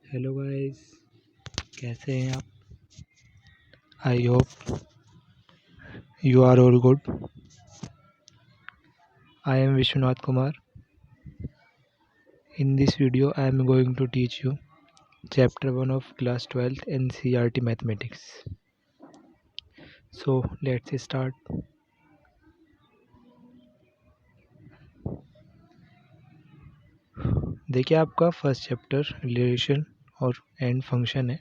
Hello guys, कैसे हैं आप? I hope you are all good. I am Vishwanath Kumar. In this video, I am going to teach you Chapter 1 of Class 12th NCERT Mathematics. So, let's start. देखिए, आपका first chapter relation और and function है,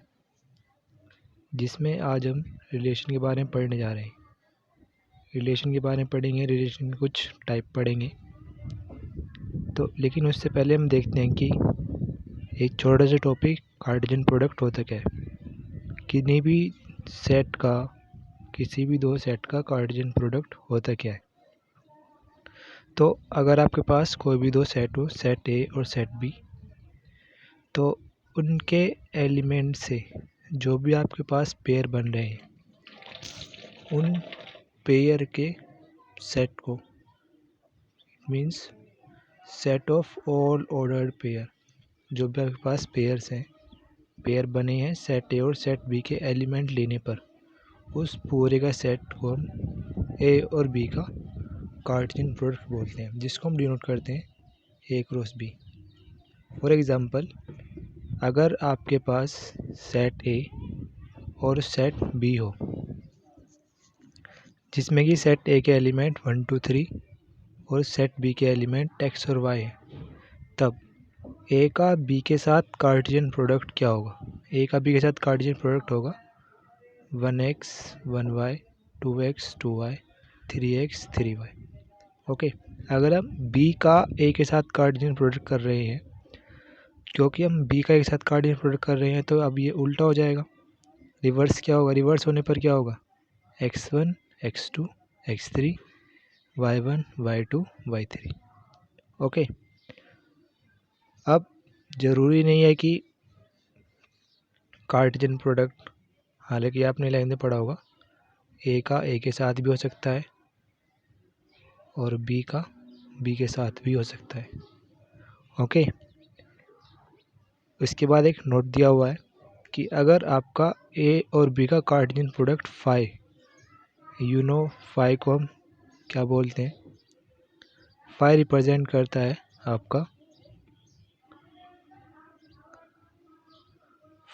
जिसमें आज हम relation के बारे में पढ़ने जा रहे हैं. रिलेशन के बारे में पढ़ेंगे, रिलेशन के कुछ टाइप पढ़ेंगे. तो लेकिन उससे पहले हम देखते हैं कि एक छोटा सा टॉपिक कार्टेशियन प्रोडक्ट होता क्या है. किसी भी सेट का, किसी भी दो सेट का कार्टेशियन प्रोडक्ट होता क्या है. तो अगर आपके पास कोई भी दो सेट हो, सेट ए और सेट बी, तो उनके एलिमेंट से जो भी आपके पास पेयर बन रहे हैं, उन पेयर के सेट को, means set of all ordered pair, जो भी आपके पास पेयर्स हैं, पेयर बने हैं सेट ए और सेट बी के एलिमेंट लेने पर, उस पूरे का सेट को हम ए और बी का कार्टेशियन प्रोडक्ट बोलते हैं, जिसको हम डिनोट करते हैं ए क्रॉस बी. फॉर एग्ज़ाम्पल, अगर आपके पास सेट ए और सेट बी हो, जिसमें कि सेट ए के एलिमेंट 1 2 3 और सेट बी के एलिमेंट एक्स और वाई है, तब ए का बी के साथ कार्टेशियन प्रोडक्ट क्या होगा? ए का बी के साथ कार्टेशियन प्रोडक्ट होगा 1x 1y 2x 2y 3x 3y. Okay. अगर हम बी का ए के साथ कार्टेशियन प्रोडक्ट कर रहे हैं, क्योंकि हम बी का एक साथ कार्टेशियन प्रोडक्ट कर रहे हैं, तो अब ये उल्टा हो जाएगा. रिवर्स क्या होगा? रिवर्स होने पर क्या होगा? x1 x2 x3 y1 y2 y3. Okay. अब ज़रूरी नहीं है कि कार्टेशियन प्रोडक्ट, हालांकि आपने लाइन में पढ़ा होगा, ए का ए के साथ भी हो सकता है और बी का बी के साथ भी हो सकता है. ओके. इसके बाद एक नोट दिया हुआ है कि अगर आपका ए और बी का कार्टेशियन प्रोडक्ट फाई, फाई को हम क्या बोलते हैं? फाई रिप्रेजेंट करता है आपका,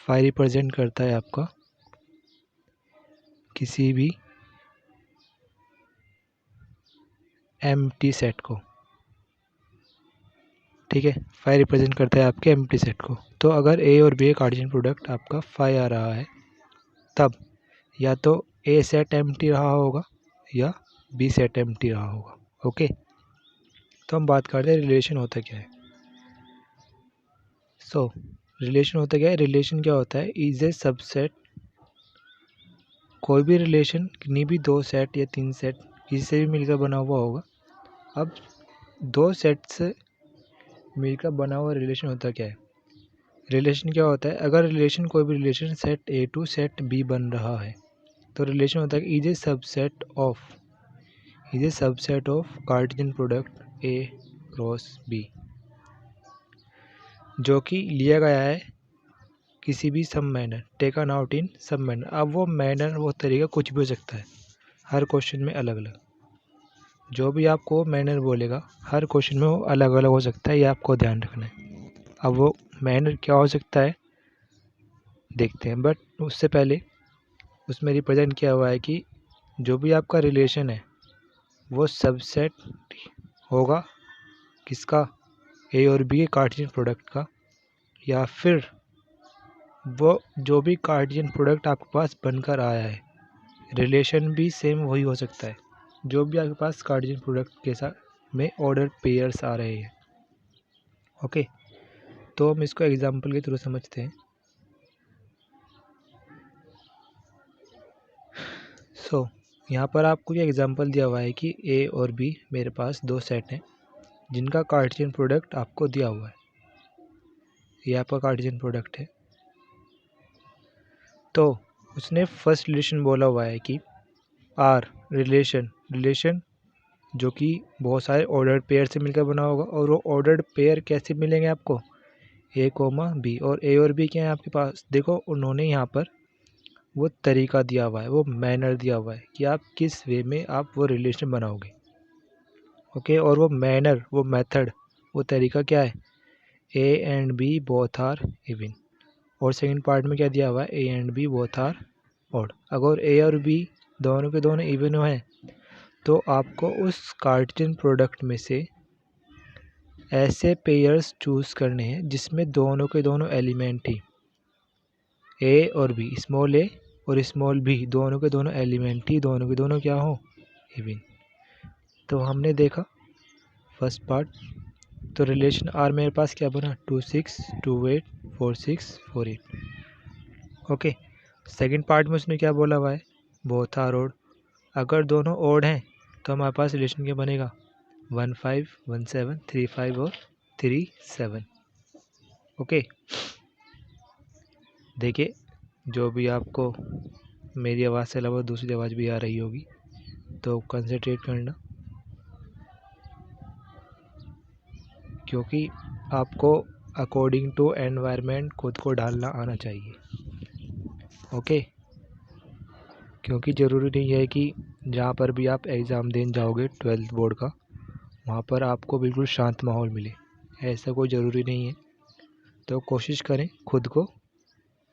फाई रिप्रेजेंट करता है आपका किसी भी एम्प्टी सेट को. ठीक है, फाई रिप्रेजेंट करता है आपके एम्प्टी सेट को. तो अगर ए और बी का कार्टेशियन प्रोडक्ट आपका फाई आ रहा है, तब या तो ए सेट एम्प्टी रहा होगा या बी सेट एम्प्टी रहा होगा. ओके. तो हम बात करते हैं रिलेशन होता क्या है. सो रिलेशन होता क्या है? रिलेशन क्या होता है? Is a subset. कोई भी रिलेशन किन्हीं भी दो सेट या तीन सेट किसी से भी मिलकर बना हुआ होगा. अब दो सेट से मिलकर बना हुआ रिलेशन होता क्या है? रिलेशन क्या होता है? अगर रिलेशन, कोई भी relation set A to set B बन रहा है, तो रिलेशन होता है is a subset of cartesian product A cross B, जो कि लिया गया है किसी भी some manner, taken out in some manner. अब वो मैनर, वो तरीका कुछ भी हो सकता है, हर क्वेश्चन में अलग अलग. जो भी आपको मैनर बोलेगा, हर क्वेश्चन में वो अलग अलग हो सकता है, ये आपको ध्यान रखना है. अब वो मैनर क्या हो सकता है देखते हैं, बट उससे पहले उसमें रिप्रेजेंट किया हुआ है कि जो भी आपका रिलेशन है वो सबसेट होगा किसका? ए और बी के कार्टेशियन प्रोडक्ट का, या फिर वो जो भी कार्टेशियन प्रोडक्ट आपके पास बनकर आया है, रिलेशन भी सेम वही हो सकता है, जो भी आपके पास कार्टेशियन प्रोडक्ट के साथ में ऑर्डर पेयर्स आ रहे हैं. ओके. तो हम इसको एग्जांपल के थ्रू समझते हैं. सो यहाँ पर आपको ये एग्जांपल दिया हुआ है कि ए और बी मेरे पास दो सेट हैं, जिनका कार्टेशियन प्रोडक्ट आपको दिया हुआ है. ये आपका कार्टेशियन प्रोडक्ट है. तो उसने फर्स्ट रिलेशन बोला हुआ है कि आर रिलेशन जो कि बहुत सारे ऑर्डर्ड पेयर से मिलकर बना होगा, और वो ऑर्डर्ड पेयर कैसे मिलेंगे आपको? ए कोमा बी, और ए और बी क्या है आपके पास, देखो उन्होंने यहाँ पर वो तरीका दिया हुआ है, वो मैनर दिया हुआ है कि आप किस वे में आप वो रिलेशन बनाओगे। ओके, और वो मैनर, वो मेथड, वो तरीका क्या है, A and B both are even. और सेकंड पार्ट में क्या दिया हुआ है, A and B both are odd. अगर ए और बी दोनों के दोनों इवन हैं तो आपको उस कार्टेशियन प्रोडक्ट में से ऐसे पेयर्स चूज़ करने हैं जिसमें दोनों के दोनों एलिमेंट ही, ए और बी, स्मॉल ए और स्मॉल बी, दोनों के दोनों एलिमेंट ही दोनों के दोनों क्या हो, इवन। तो हमने देखा फर्स्ट पार्ट, तो रिलेशन आर मेरे पास क्या बना, 2 6 2 8 4 6 4 8। ओके, सेकंड पार्ट में उसने क्या बोला हुआ है, बोथ आर ओड। अगर दोनों ओड हैं तो हमारे पास रिलेशन क्या बनेगा, 1 5 1 7 3 5 और 3 7। ओके, देखिए जो भी आपको मेरी आवाज़ से अलावा दूसरी आवाज़ भी आ रही होगी तो कंसंट्रेट करना, क्योंकि आपको अकॉर्डिंग टू एनवायरनमेंट खुद को ढालना आना चाहिए। ओके, क्योंकि ज़रूरी नहीं है कि जहाँ पर भी आप एग्ज़ाम देने जाओगे 12th बोर्ड का, वहाँ पर आपको बिल्कुल शांत माहौल मिले, ऐसा कोई ज़रूरी नहीं है। तो कोशिश करें खुद को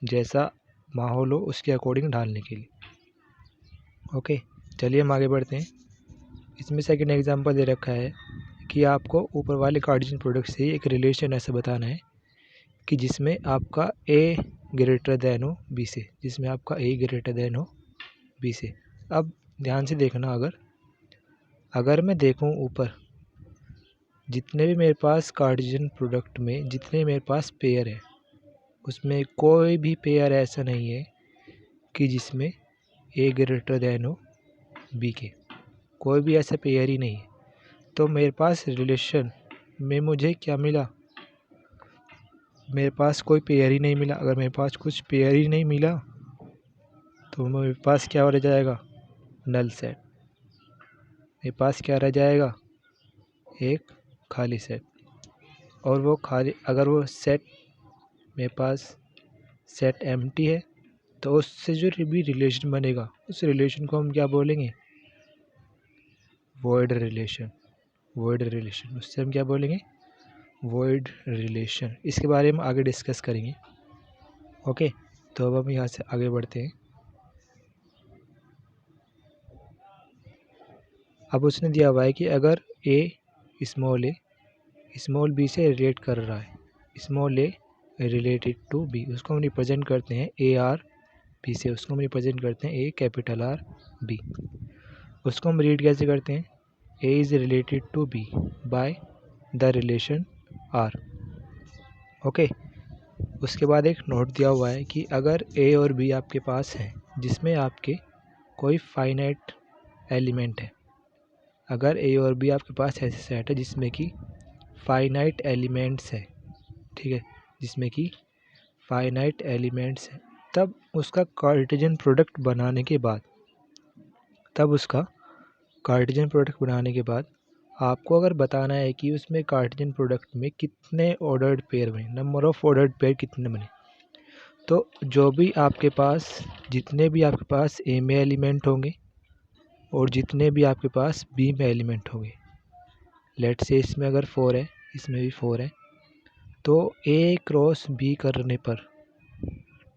जैसा माहौल हो उसके अकॉर्डिंग ढालने के लिए। ओके, चलिए हम आगे बढ़ते हैं। इसमें सेकंड एग्जांपल दे रखा है कि आपको ऊपर वाले कार्टेशियन प्रोडक्ट से एक रिलेशन ऐसा बताना है कि जिसमें आपका ए ग्रेटर देन हो बी से, जिसमें आपका ए ग्रेटर देन हो बी से। अब ध्यान से देखना, अगर मैं देखूं ऊपर जितने भी मेरे पास कार्टेशियन प्रोडक्ट में जितने मेरे पास पेयर है, उसमें कोई भी पेयर ऐसा नहीं है कि जिसमें ए ग्रेटर देन हो बी के, कोई भी ऐसा पेयर ही नहीं है। तो मेरे पास रिलेशन में मुझे क्या मिला, मेरे पास कोई पेयर ही नहीं मिला। अगर मेरे पास कुछ पेयर ही नहीं मिला तो मेरे पास क्या रह जाएगा, नल सेट। मेरे पास क्या रह जाएगा, एक खाली सेट। और वो खाली, अगर वो सेट मेरे पास सेट एम्प्टी है तो उससे जो भी रिलेशन बनेगा उस रिलेशन को हम क्या बोलेंगे, वॉइड रिलेशन। वॉइड रिलेशन, उससे हम क्या बोलेंगे, वॉइड रिलेशन। इसके बारे में आगे डिस्कस करेंगे। ओके, तो अब हम यहाँ से आगे बढ़ते हैं। अब उसने दिया हुआ है कि अगर ए स्मॉल बी से रिलेट कर रहा है, small A related to B, उसको हम रिप्रेजेंट करते हैं ए आर बी से, उसको हम रिप्रेजेंट करते हैं ए कैपिटल आर बी। उसको हम रीड कैसे करते हैं, A is related to B by the relation R. Okay, उसके बाद एक नोट दिया हुआ है कि अगर ए और बी आपके पास हैं जिसमें आपके कोई फाइनाइट एलिमेंट है, अगर ए और बी आपके पास ऐसे सेट है जिसमें कि फाइनाइट एलिमेंट्स है, ठीक है, जिसमें कि फाइनाइट एलिमेंट्स है, तब उसका कार्टेशियन प्रोडक्ट बनाने के बाद, आपको अगर बताना है कि उसमें कार्टेशियन प्रोडक्ट में कितने ऑर्डर्ड पेयर बने, नंबर ऑफ ऑर्डर्ड पेयर कितने बने, तो जो भी आपके पास, जितने भी आपके पास ए में एलिमेंट होंगे और जितने भी आपके पास बी में एलिमेंट होंगे, लेट से इसमें अगर 4 है, इसमें भी 4 है, तो ए क्रॉस बी करने पर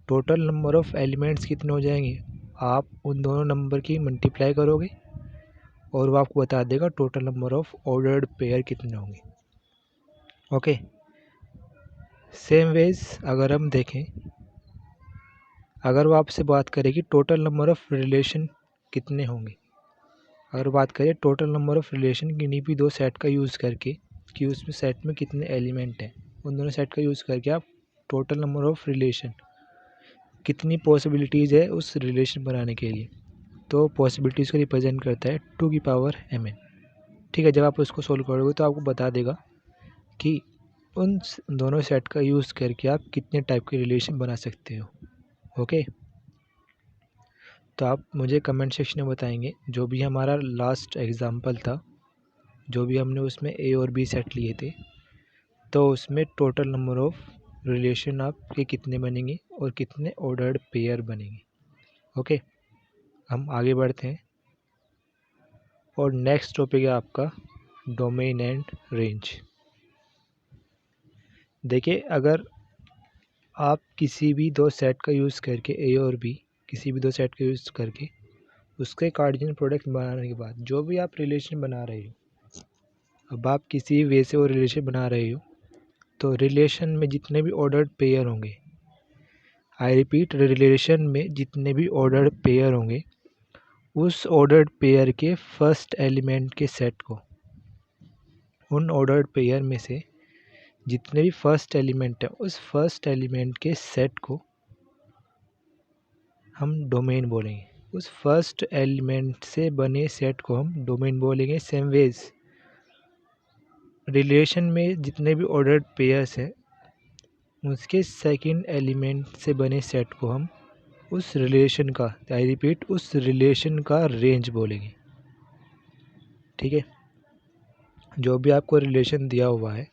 टोटल नंबर ऑफ एलिमेंट्स कितने हो जाएंगे, आप उन दोनों नंबर की मल्टीप्लाई करोगे और वो आपको बता देगा total number of ordered pair कितने होंगे। ओके, सेम वेज अगर हम देखें, अगर वो आपसे बात करें कि टोटल नंबर ऑफ रिलेशन कितने होंगे, अगर बात करें टोटल नंबर ऑफ रिलेशन किन्हीं भी दो सेट का यूज़ करके कि उसमें सेट में कितने एलिमेंट हैं, उन दोनों सेट का यूज़ करके आप टोटल नंबर ऑफ रिलेशन कितनी पॉसिबिलिटीज़ है उस रिलेशन बनाने के लिए, तो पॉसिबिलिटीज़ को रिप्रेजेंट करता है 2 की पावर mn। ठीक है, जब आप उसको सोल्व करोगे तो आपको बता देगा कि उन दोनों सेट का यूज़ करके आप कितने टाइप के रिलेशन बना सकते हो। ओके, तो आप मुझे कमेंट सेक्शन में बताएंगे जो भी हमारा लास्ट एग्जाम्पल था, जो भी हमने उसमें ए और बी सेट लिए थे, तो उसमें टोटल नंबर ऑफ रिलेशन आपके कितने बनेंगे और कितने ऑर्डर्ड पेयर बनेंगे। ओके, हम आगे बढ़ते हैं और नेक्स्ट टॉपिक है आपका डोमेन एंड रेंज। देखिए, अगर आप किसी भी दो सेट का यूज़ करके ए और बी, किसी भी दो सेट का यूज़ करके उसके कार्डिनल प्रोडक्ट बनाने के बाद जो भी आप रिलेशन बना रहे हो, अब आप किसी वे से वो रिलेशन बना रहे हो, तो रिलेशन में जितने भी ऑर्डर्ड पेयर होंगे, आई रिपीट, रिलेशन में जितने भी ऑर्डर्ड पेयर होंगे, उस ऑर्डर्ड पेयर के फर्स्ट एलिमेंट के सेट को, उन ऑर्डर्ड पेयर में से जितने भी फर्स्ट एलिमेंट है उस फर्स्ट एलिमेंट के सेट को हम डोमेन बोलेंगे। उस फर्स्ट एलिमेंट से बने सेट को हम डोमेन बोलेंगे। सेम वेज रिलेशन में जितने भी ऑर्डर्ड पेयर्स हैं उसके सेकंड एलिमेंट से बने सेट को हम उस रिलेशन का, आई रिपीट, उस रिलेशन का रेंज बोलेंगे। ठीक है, जो भी आपको रिलेशन दिया हुआ है,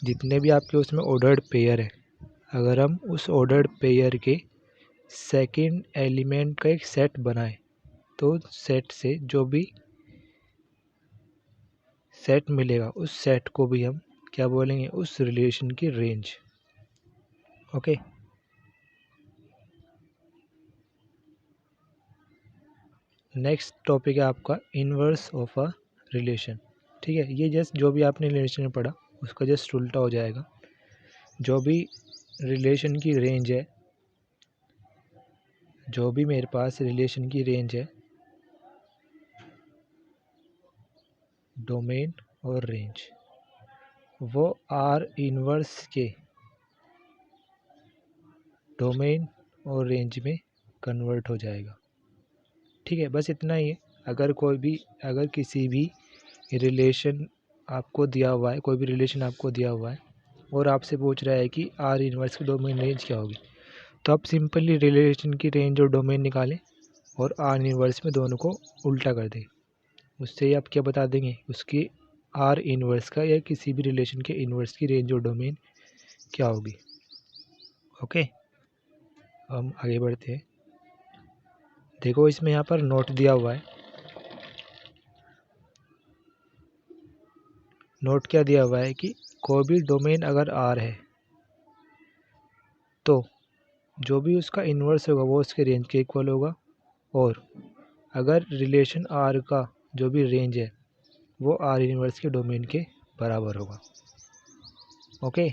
जितने भी आपके उसमें ऑर्डर्ड पेयर है, अगर हम उस ऑर्डर्ड पेयर के सेकंड एलिमेंट का एक सेट बनाए तो सेट से जो भी सेट मिलेगा उस सेट को भी हम क्या बोलेंगे, उस रिलेशन की रेंज। ओके, नेक्स्ट टॉपिक है आपका इनवर्स ऑफ अ रिलेशन। ठीक है, ये जस्ट जो भी आपने रिलेशन में पढ़ा उसका जस्ट उल्टा हो जाएगा। जो भी रिलेशन की रेंज है, जो भी मेरे पास रिलेशन की रेंज है, डोमेन और रेंज, वो आर इनवर्स के डोमेन और रेंज में कन्वर्ट हो जाएगा। ठीक है, बस इतना ही है। अगर किसी भी रिलेशन आपको दिया हुआ है, कोई भी रिलेशन आपको दिया हुआ है और आपसे पूछ रहा है कि आर इनवर्स की डोमेन रेंज क्या होगी, तो आप सिंपली रिलेशन की रेंज और डोमेन निकालें और आर इनवर्स में दोनों को उल्टा कर दें। उससे ही आप क्या बता देंगे, उसकी आर इनवर्स का या किसी भी रिलेशन के इनवर्स की रेंज और डोमेन क्या होगी। ओके, हम आगे बढ़ते हैं। देखो, इसमें यहाँ पर नोट दिया हुआ है। नोट क्या दिया हुआ है कि कोई भी डोमेन अगर आर है तो जो भी उसका इन्वर्स होगा वो उसके रेंज के इक्वल होगा, और अगर रिलेशन आर का जो भी रेंज है वो आर इन्वर्स के डोमेन के बराबर होगा। ओके,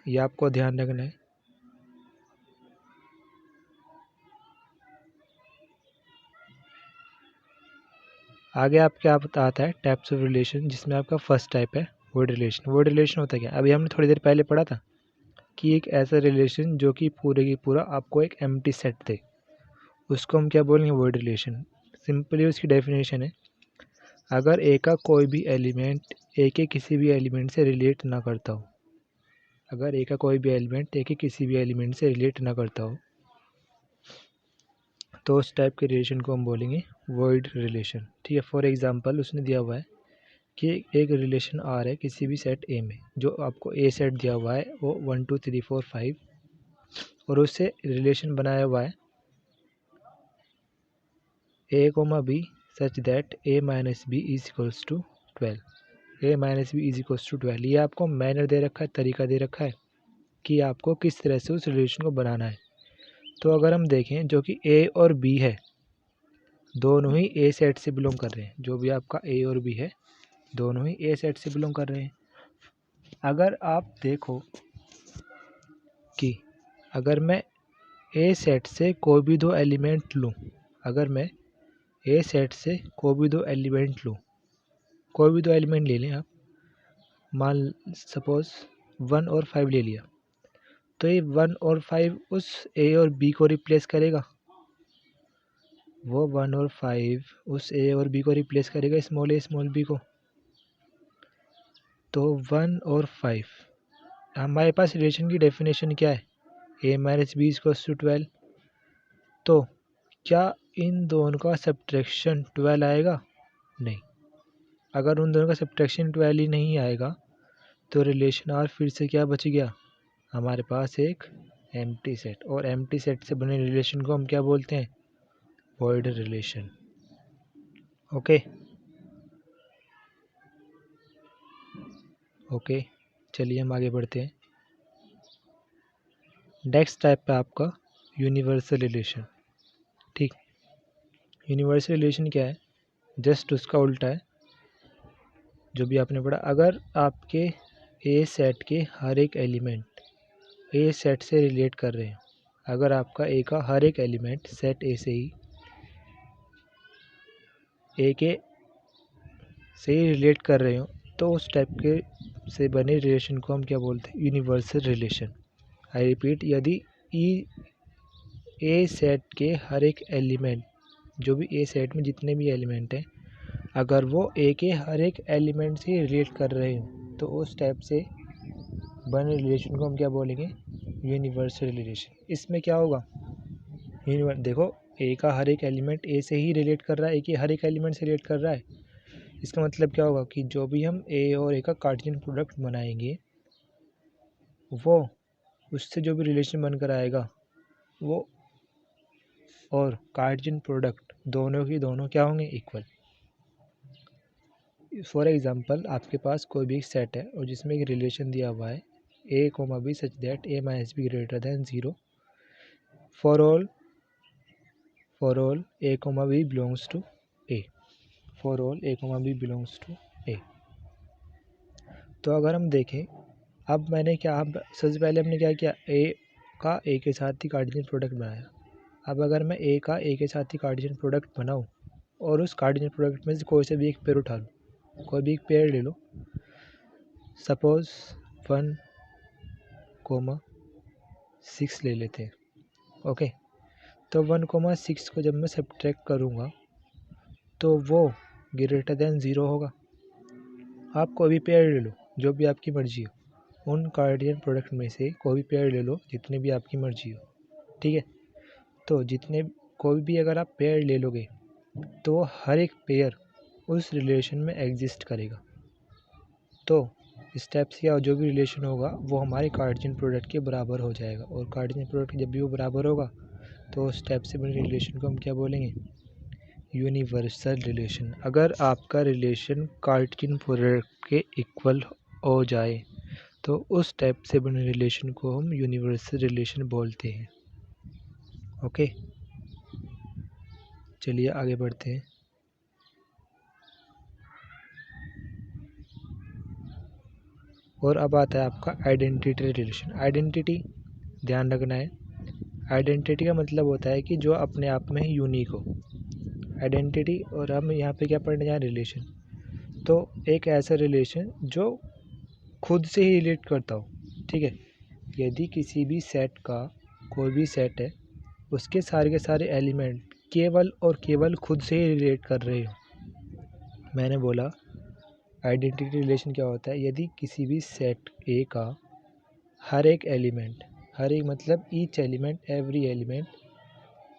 ये आपको ध्यान रखना है। आगे आप क्या आता है टाइप्स ऑफ रिलेशन, जिसमें आपका फर्स्ट टाइप है वर्ड रिलेशन। वर्ड रिलेशन होता है क्या, अभी हमने थोड़ी देर पहले पढ़ा था कि एक ऐसा रिलेशन जो कि पूरे की पूरा आपको एक एम्प्टी सेट दे, उसको हम क्या बोलेंगे, वर्ड रिलेशन। सिंपली उसकी डेफिनेशन है, अगर ए का कोई भी एलिमेंट ए के किसी भी एलिमेंट से रिलेट ना करता हो, अगर ए का कोई भी एलिमेंट ए के किसी भी एलिमेंट से रिलेट ना करता हो, तो उस टाइप के रिलेशन को हम बोलेंगे वर्ड रिलेशन। ठीक है, फॉर एग्जांपल उसने दिया हुआ है कि एक रिलेशन आर है किसी भी सेट ए में, जो आपको ए सेट दिया हुआ है वो 1 2 3 4 5, और उससे रिलेशन बनाया हुआ है A comma B such that A minus B is equals to 12। A minus B is equals to 12, ये आपको मैनर दे रखा है, तरीका दे रखा है कि आपको किस तरह से उस रिलेशन को बनाना है। तो अगर हम देखें, जो कि ए और बी है दोनों ही ए सेट से बिलोंग कर रहे हैं, जो भी आपका ए और बी है दोनों ही ए सेट से बिलोंग कर रहे हैं। अगर आप देखो कि अगर मैं ए सेट से कोई भी दो एलिमेंट लूँ, अगर मैं ए सेट से कोई भी दो एलिमेंट लूँ, कोई भी दो एलिमेंट ले लें आप, मान सपोज 1 और 5 ले लिया, तो ये 1 और 5 उस ए और बी को रिप्लेस करेगा, वो 1 और 5 उस ए और बी को रिप्लेस करेगा, स्मॉल ए स्मॉल बी को। तो 1 और 5 हमारे पास रिलेशन की डेफिनेशन क्या है, ए माइनस बी इक्वल्स टू 12। तो क्या इन दोनों का सब्ट्रैक्शन 12 आएगा? नहीं। अगर उन दोनों का सब्ट्रैक्शन 12 ही नहीं आएगा तो रिलेशन आर फिर से क्या बच गया, हमारे पास एक एम्प्टी सेट, और एम्प्टी सेट से बने रिलेशन को हम क्या बोलते हैं, वॉइड रिलेशन। ओके ओके, चलिए हम आगे बढ़ते हैं। नेक्स्ट टाइप है आपका यूनिवर्सल रिलेशन। ठीक, यूनिवर्सल रिलेशन क्या है, जस्ट उसका उल्टा है जो भी आपने पढ़ा। अगर आपके ए सेट के हर एक एलिमेंट ए सेट से रिलेट कर रहे हैं, अगर आपका ए का हर एक एलिमेंट सेट ए से ही ए के से ही रिलेट कर रहे हो, तो उस टाइप के से बने रिलेशन को हम क्या बोलते हैं, यूनिवर्सल रिलेशन। आई रिपीट, यदि ए सेट के हर एक एलिमेंट, जो भी ए सेट में जितने भी एलिमेंट हैं, अगर वो ए के हर एक एलिमेंट से रिलेट कर रहे हो, तो उस टाइप से बने रिलेशन को हम क्या बोलेंगे, यूनिवर्सल रिलेशन। इसमें क्या होगा, देखो ए का हर एक एलिमेंट ए से ही रिलेट कर रहा है, ए के हर एक एलिमेंट से रिलेट कर रहा है। इसका मतलब क्या होगा कि जो भी हम ए और ए का कार्टेशियन प्रोडक्ट बनाएंगे, वो उससे जो भी रिलेशन बनकर आएगा, वो और कार्टेशियन प्रोडक्ट दोनों की दोनों क्या होंगे, इक्वल। फॉर एग्जांपल, आपके पास कोई भी सेट है और जिसमें एक रिलेशन दिया हुआ है A comma B such that A minus B greater than 0 for all A comma B belongs to A, for all A comma B belongs to A. तो अगर हम देखें, अब मैंने क्या, अब सबसे पहले हमने क्या किया, ए का ए के साथ ही कार्टेशियन प्रोडक्ट बनाया। अब अगर मैं ए का ए के साथ ही कार्टेशियन प्रोडक्ट बनाऊं और उस कार्टेशियन प्रोडक्ट में से कोई से भी एक पेयर उठा लूँ, कोई भी एक पेयर ले लो, सपोज 1,6 ले लेते हैं। ओके, तो 1,6 को जब मैं सब्ट्रैक्ट करूँगा तो वो ग्रेटर देन 0 होगा। आप कोई भी पेयर ले लो, जो भी आपकी मर्जी हो, उन कार्टेशियन प्रोडक्ट में से कोई भी पेयर ले लो, जितने भी आपकी मर्जी हो। ठीक है, तो जितने कोई भी अगर आप पेयर ले लोगे, तो हर एक पेयर उस रिलेशन में एग्जिस्ट करेगा। तो इस टाइप से जो भी रिलेशन होगा वो हमारे कार्टेशियन प्रोडक्ट के बराबर हो जाएगा, और कार्टेशियन प्रोडक्ट जब भी वो बराबर होगा, तो उस टाइप से बने रिलेशन को हम क्या बोलेंगे, यूनिवर्सल रिलेशन। अगर आपका रिलेशन कार्टेशियन प्रोडक्ट के इक्वल हो जाए, तो उस टाइप से बने रिलेशन को हम यूनिवर्सल रिलेशन बोलते हैं। ओके, चलिए आगे बढ़ते हैं। और अब आता है आपका आइडेंटिटी रिलेशन। आइडेंटिटी ध्यान रखना है, आइडेंटिटी का मतलब होता है कि जो अपने आप में ही यूनिक हो, आइडेंटिटी। और हम यहाँ पे क्या पढ़ने जा रहे हैं, रिलेशन। तो एक ऐसा रिलेशन जो खुद से ही रिलेट करता हो। ठीक है, यदि किसी भी सेट का, कोई भी सेट है, उसके सारे के सारे एलिमेंट केवल और केवल खुद से ही रिलेट कर रहे हो। मैंने बोला आइडेंटिटी रिलेशन क्या होता है, यदि किसी भी सेट ए का हर एक एलिमेंट, हर एक मतलब ईच एलिमेंट, एवरी एलिमेंट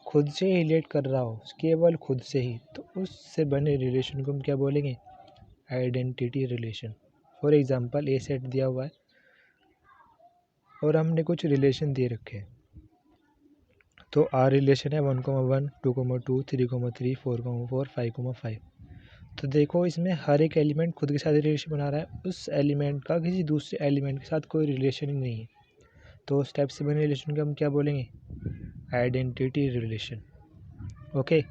खुद से ही रिलेट कर रहा हो, केवल खुद से ही, तो उससे बने रिलेशन को हम क्या बोलेंगे, identity relation. For example, A set दिया हुआ है और हमने कुछ रिलेशन दे रखे हैं। तो आर रिलेशन है 1,1, 2,2, 3,3, 4,4, 5,5। तो देखो, इसमें हर एक एलिमेंट खुद के साथ रिलेशन बना रहा है, उस एलिमेंट का किसी दूसरे एलिमेंट के साथ कोई रिलेशन ही नहीं है। तो उस टाइप से बने रिलेशन को हम क्या बोलेंगे, आइडेंटिटी रिलेशन। ओके,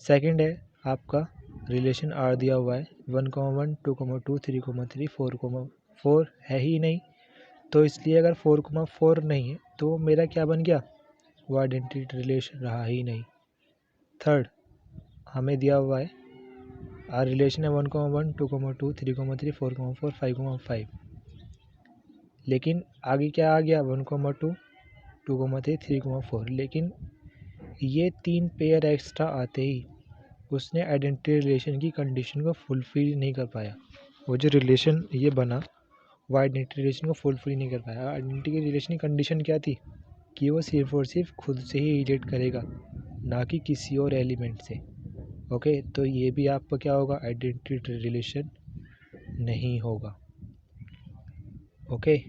सेकंड है आपका रिलेशन आर दिया हुआ है 1,1, 2,2, 3,3, 4,4 है ही नहीं, तो इसलिए अगर 4,4 नहीं है तो मेरा क्या बन गया, वो आइडेंटिटी रिलेशन रहा ही नहीं। थर्ड, हमें दिया हुआ है आर रिलेशन है 1,1, 2,2, 3,3, 4,4, 5,5, लेकिन आगे क्या आ गया, 1,2, 2,3, 3,4, लेकिन ये 3 पेयर एक्स्ट्रा आते ही उसने आइडेंटिटी रिलेशन की कंडीशन को फुलफिल नहीं कर पाया। वो जो रिलेशन ये बना, वो आइडेंटिटी रिलेशन को फुलफिल नहीं कर पाया। आइडेंटिटी रिलेशन की कंडीशन क्या थी, कि वो सिर्फ और सिर्फ खुद से ही रिलेट करेगा, ना कि किसी और एलिमेंट से। ओके, तो ये भी आपका क्या होगा, आइडेंटिटी रिलेशन नहीं होगा। ओके।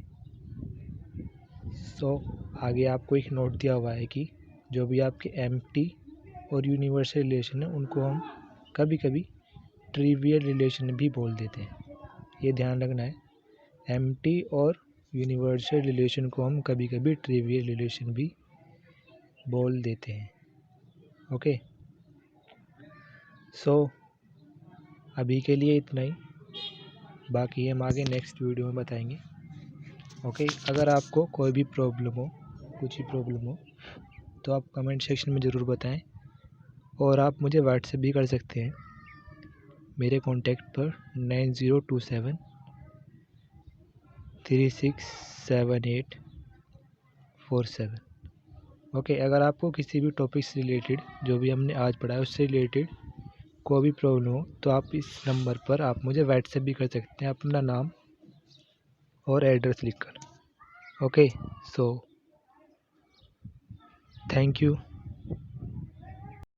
सो आगे आपको एक नोट दिया हुआ है कि जो भी आपके एम्प्टी और यूनिवर्सल रिलेशन है उनको हम कभी कभी ट्रिवियल रिलेशन भी बोल देते हैं। ये ध्यान रखना है, एम्प्टी और यूनिवर्सल रिलेशन को हम कभी कभी ट्रिवियल रिलेशन भी बोल देते हैं। ओके। सो अभी के लिए इतना ही, बाकी हम आगे नेक्स्ट वीडियो में बताएंगे। ओके। अगर आपको कोई भी प्रॉब्लम हो, कुछ ही प्रॉब्लम हो, तो आप कमेंट सेक्शन में ज़रूर बताएं और आप मुझे व्हाट्सएप भी कर सकते हैं मेरे कॉन्टैक्ट पर 9027 367847। ओके। अगर आपको किसी भी टॉपिक से रिलेटेड, जो भी हमने आज पढ़ा है उससे रिलेटेड कोई भी प्रॉब्लम हो, तो आप इस नंबर पर आप मुझे व्हाट्सएप भी कर सकते हैं अपना नाम और एड्रेस लिखकर। ओके। So thank you.